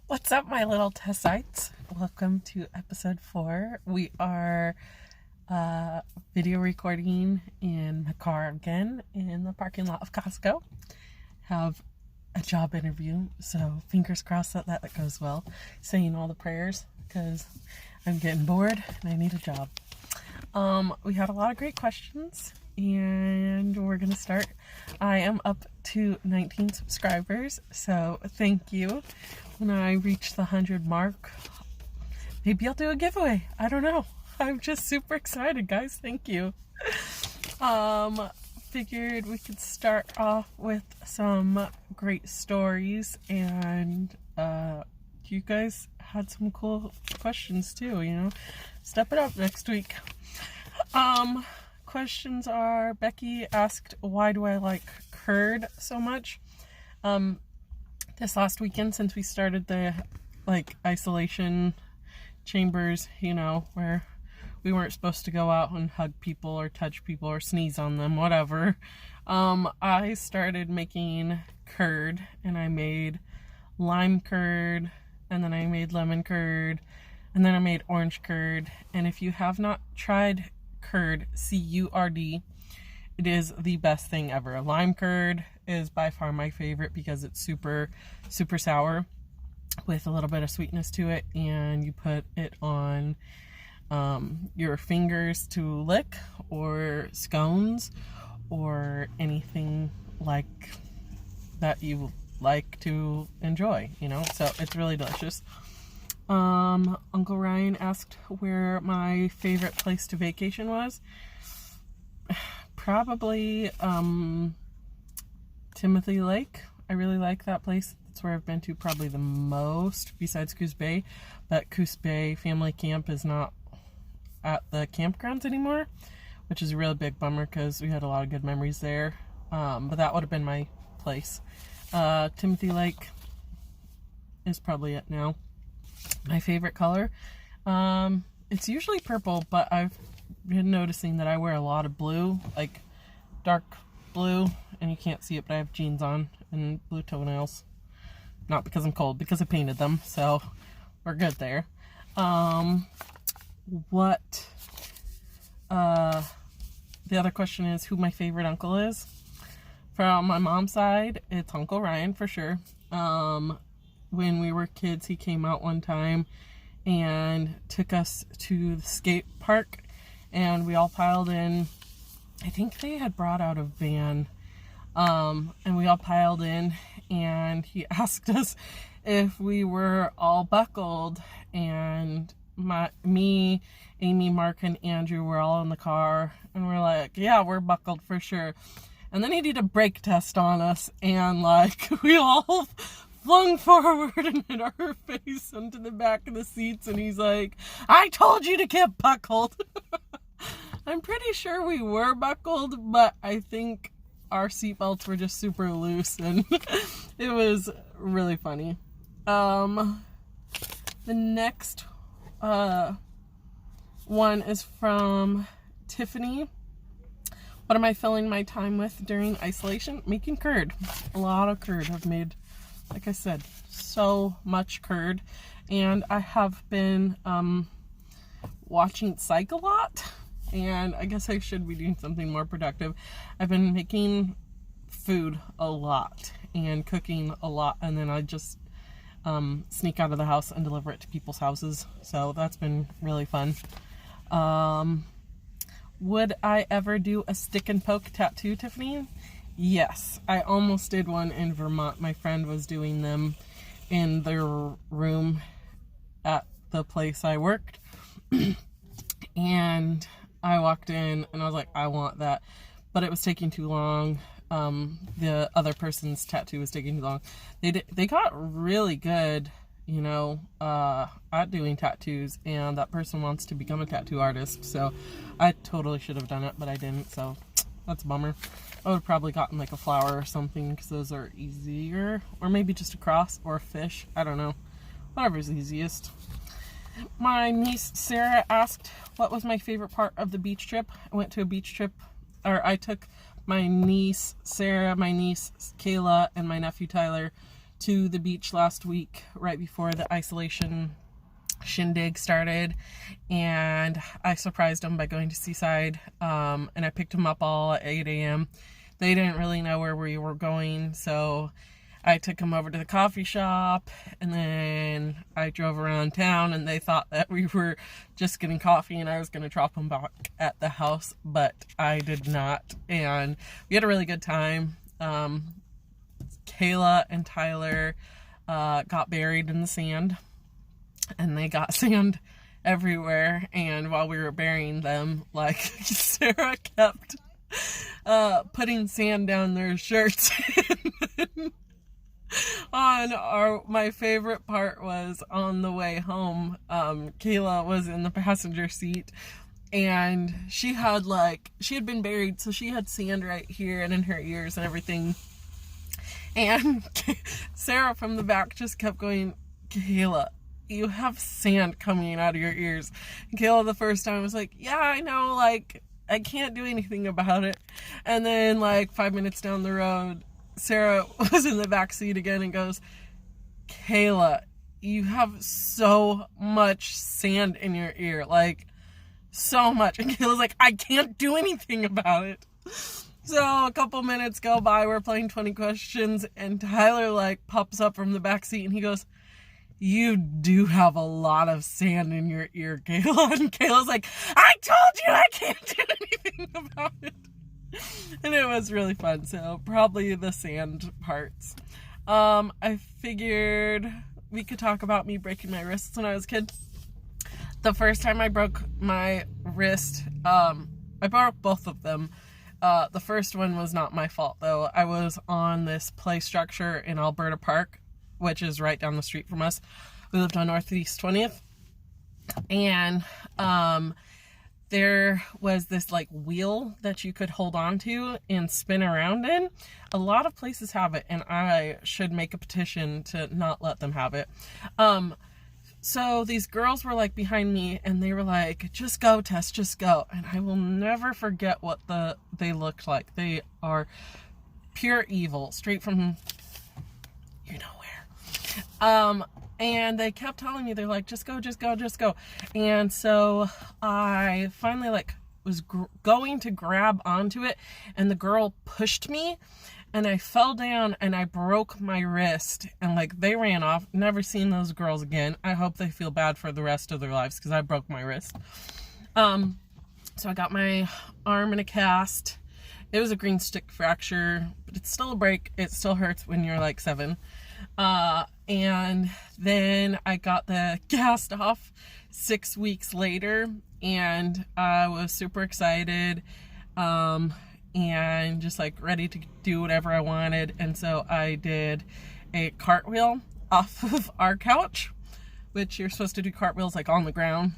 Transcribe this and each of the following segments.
What's up, my little Tessites? Welcome to episode 4. We are video recording in my car again in the parking lot of Costco. Have a job interview, so fingers crossed that goes well. Saying all the prayers because I'm getting bored and I need a job. We had a lot of great questions and we're gonna start. I am up to 19 subscribers, so thank you. When I reach the 100 mark, maybe I'll do a giveaway. I don't know. I'm just super excited, guys. Thank you. Figured we could start off with some great stories, and you guys had some cool questions too, Step it up next week. Questions are, Becky asked, why do I like curd so much? This last weekend, since we started the isolation chambers, where we weren't supposed to go out and hug people or touch people or sneeze on them, whatever, I started making curd, and I made lime curd, and then I made lemon curd, and then I made orange curd. And if you have not tried curd, C-U-R-D, it is the best thing ever. Lime curd is by far my favorite because it's super, super sour with a little bit of sweetness to it, and you put it on your fingers to lick, or scones, or anything like that you like to enjoy, so it's really delicious. Uncle Ryan asked where my favorite place to vacation was. Probably Timothy Lake. I really like that place. That's where I've been to probably the most, besides Coos Bay. But Coos Bay Family Camp is not at the campgrounds anymore, which is a real big bummer because we had a lot of good memories there. But that would have been my place. Timothy Lake is probably it now. My favorite color, it's usually purple, but I've been noticing that I wear a lot of blue, like dark blue, and you can't see it, but I have jeans on and blue toenails. Not because I'm cold, because I painted them, so we're good there. The other question is who my favorite uncle is. From my mom's side, it's Uncle Ryan for sure. When we were kids, he came out one time and took us to the skate park, and we all piled in. I think they had brought out a van, and we all piled in, and he asked us if we were all buckled, and me, Amy, Mark, and Andrew were all in the car, and we're like, yeah, we're buckled for sure. And then he did a brake test on us, and we all flung forward and hit our face into the back of the seats, and he's like, I told you to get buckled. I'm pretty sure we were buckled, but I think our seatbelts were just super loose, and it was really funny. The next one is from Tiffany. What am I filling my time with during isolation? Making curd. A lot of curd. I've made, like I said, so much curd. And I have been watching Psych a lot. And I guess I should be doing something more productive. I've been making food a lot and cooking a lot. And then I just sneak out of the house and deliver it to people's houses. So that's been really fun. Would I ever do a stick and poke tattoo, Tiffany? Yes, I almost did one in Vermont. My friend was doing them in their room at the place I worked. And I walked in and I was like, I want that. But it was taking too long. The other person's tattoo was taking too long. They got really good, at doing tattoos, and that person wants to become a tattoo artist. So I totally should have done it, but I didn't. So that's a bummer. I would have probably gotten a flower or something because those are easier. Or maybe just a cross or a fish. I don't know. Whatever's easiest. My niece Sarah asked what was my favorite part of the beach trip. I went to a beach trip, or I took my niece Sarah, my niece Kayla, and my nephew Tyler to the beach last week right before the isolation shindig started, and I surprised them by going to Seaside, and I picked them up all at 8 a.m. They didn't really know where we were going, so I took them over to the coffee shop, and then I drove around town, and they thought that we were just getting coffee and I was going to drop them back at the house, but I did not, and we had a really good time. Kayla and Tyler got buried in the sand, and they got sand everywhere, and while we were burying them, like, Sarah kept putting sand down their shirts. My favorite part was on the way home, Kayla was in the passenger seat, and she had been buried, so she had sand right here and in her ears and everything, and Sarah from the back just kept going, "Kayla, you have sand coming out of your ears." And Kayla the first time was like, "Yeah, I know, like, I can't do anything about it." And then, like, 5 minutes down the road, Sarah was in the back seat again and goes, "Kayla, you have so much sand in your ear, like, so much." And Kayla's like, "I can't do anything about it." So a couple minutes go by, we're playing 20 questions, and Tyler, like, pops up from the back seat and he goes, "You do have a lot of sand in your ear, Kayla." And Kayla's like, "I told you I can't do anything about it." And it was really fun, so probably the sand parts. I figured we could talk about me breaking my wrists when I was a kid. The first time I broke my wrist, I broke both of them. The first one was not my fault, though. I was on this play structure in Alberta Park, which is right down the street from us. We lived on Northeast 20th. And there was this, like, wheel that you could hold on to and spin around in. A lot of places have it, and I should make a petition to not let them have it. So these girls were, like, behind me, and they were like, "Just go, Tess, just go." And I will never forget what they looked like. They are pure evil, straight from you know where. And they kept telling me, they're like, "Just go, just go, just go." And so I finally, like, was going to grab onto it, and the girl pushed me, and I fell down, and I broke my wrist, and, like, they ran off. Never seen those girls again. I hope they feel bad for the rest of their lives, because I broke my wrist. So I got my arm in a cast. It was a green stick fracture, but it's still a break. It still hurts when you're, like, 7. And then I got the cast off 6 weeks later, and I was super excited, and just, like, ready to do whatever I wanted. And so I did a cartwheel off of our couch, which you're supposed to do cartwheels, like, on the ground.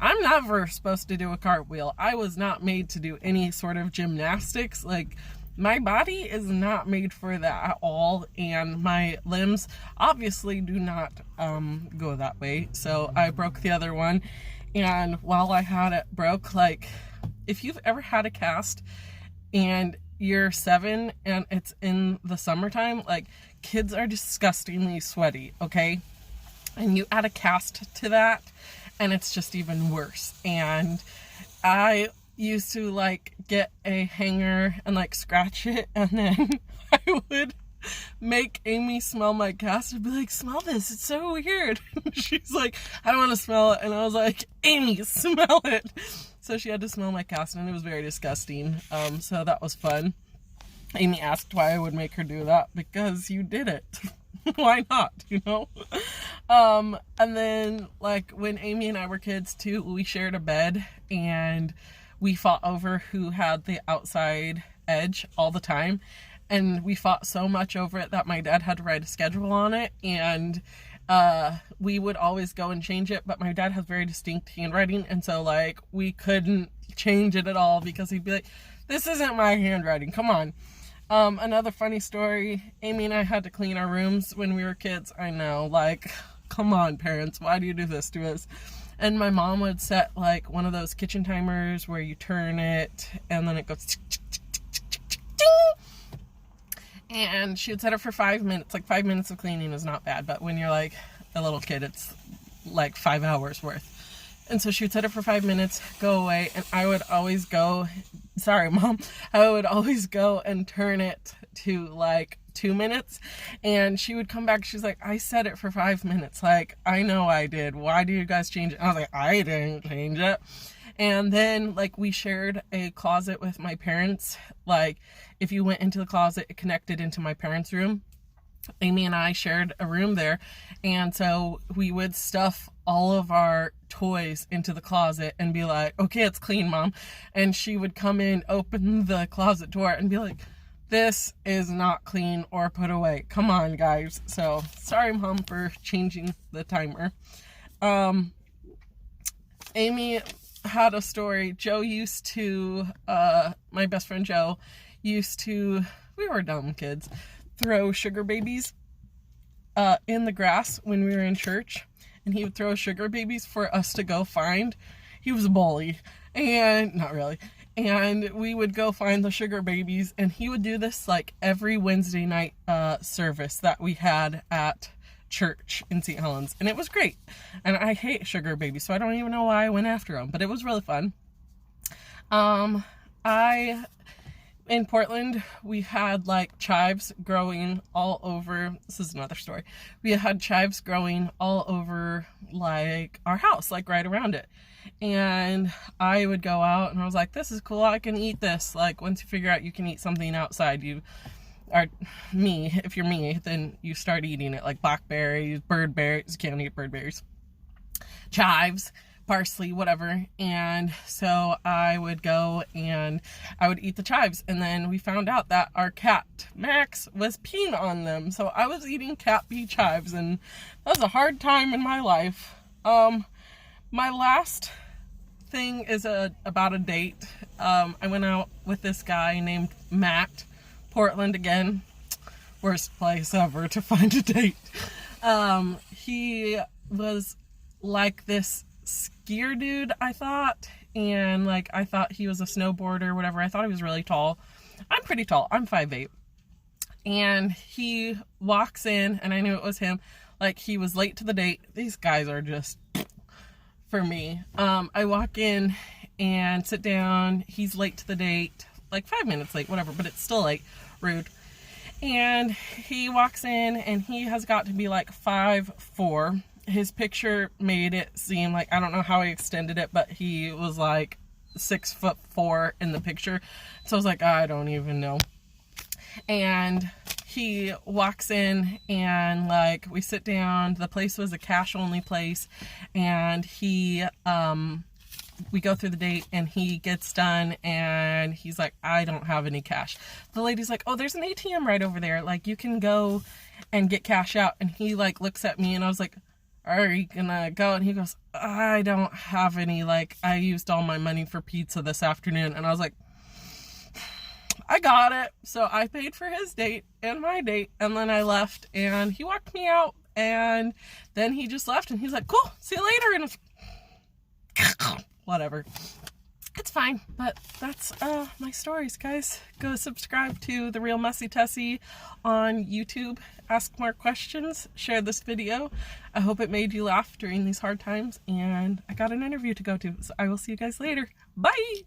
I'm never supposed to do a cartwheel. I was not made to do any sort of gymnastics. Like, my body is not made for that at all, and my limbs obviously do not go that way. So I broke the other one, and while I had it broke, like, if you've ever had a cast and you're 7 and it's in the summertime, like, kids are disgustingly sweaty, okay? And you add a cast to that, and it's just even worse. And I used to, like, get a hanger and, like, scratch it, and then I would make Amy smell my cast and be like, "Smell this, it's so weird." She's like, "I don't want to smell it." And I was like, "Amy, smell it." So she had to smell my cast, and it was very disgusting. So that was fun. Amy asked why I would make her do that, because you did it. Why not, you know? And then, like, when Amy and I were kids too, we shared a bed, and we fought over who had the outside edge all the time. And we fought so much over it that my dad had to write a schedule on it, and we would always go and change it, but my dad has very distinct handwriting, and so, like, we couldn't change it at all, because he'd be like, "This isn't my handwriting, come on." Another funny story, Amy and I had to clean our rooms when we were kids. I know, like, come on, parents, why do you do this to us? And my mom would set, like, one of those kitchen timers where you turn it and then it goes tick, tick, tick, tick, tick, tick, tick, And she would set it for 5 minutes. Like 5 minutes of cleaning is not bad, but when you're like a little kid, it's like 5 hours worth. And so she would set it for 5 minutes, go away, and I would always go, sorry mom, I would always go and turn it to like 2 minutes, and she would come back, she's like, I set it for 5 minutes, like, I know I did, why do you guys change it? And I was like, I didn't change it. And then, like, we shared a closet with my parents. Like, if you went into the closet, it connected into my parents' room. Amy and I shared a room there, and so we would stuff all of our toys into the closet and be like, okay, it's clean, mom. And she would come in, open the closet door, and be like, this is not clean or put away. Come on, guys. So, sorry, mom, for changing the timer. Amy had a story. Joe used to, my best friend Joe used to, we were dumb kids, throw sugar babies in the grass when we were in church, and he would throw sugar babies for us to go find. He was a bully, and not really, and we would go find the sugar babies, and he would do this like every Wednesday night service that we had at church in St. Helens, and it was great. And I hate sugar babies, so I don't even know why I went after them, but it was really fun. In Portland, we had like chives growing all over. This is another story. We had chives growing all over like our house, like right around it. And I would go out and I was like, this is cool, I can eat this. Like, once you figure out you can eat something outside, if you're me, then you start eating it, like blackberries, birdberries. You can't eat birdberries. Chives, parsley, whatever. And so I would go and I would eat the chives, and then we found out that our cat Max was peeing on them, so I was eating cat pee chives, and that was a hard time in my life. My last thing is about a date. I went out with this guy named Matt. Portland again, worst place ever to find a date. He was like this skier dude, I thought, and like I thought he was a snowboarder or whatever. I thought he was really tall. I'm pretty tall, I'm 5'8", and he walks in, and I knew it was him. Like, he was late to the date. These guys are just for me. I walk in and sit down. He's late to the date, like 5 minutes late, whatever, but it's still late. Rude. And he walks in, and he has got to be like 5'4". His picture made it seem like, I don't know how he extended it, but he was like 6'4" in the picture. So I was like, I don't even know. And he walks in, and like we sit down. The place was a cash only place, and we go through the date, and he gets done, and he's like, I don't have any cash. The lady's like, oh, there's an ATM right over there, like you can go and get cash out. And he like looks at me, and I was like, are you gonna go? And he goes, I don't have any, like I used all my money for pizza this afternoon. And I was like, I got it. So I paid for his date and my date, and then I left, and he walked me out, and then he just left, and he's like, cool, see you later. And it's whatever, it's fine. But that's my stories, guys. Go subscribe to The Real Messy Tessie on YouTube. Ask more questions. Share this video. I hope it made you laugh during these hard times, and I got an interview to go to, so I will see you guys later. Bye.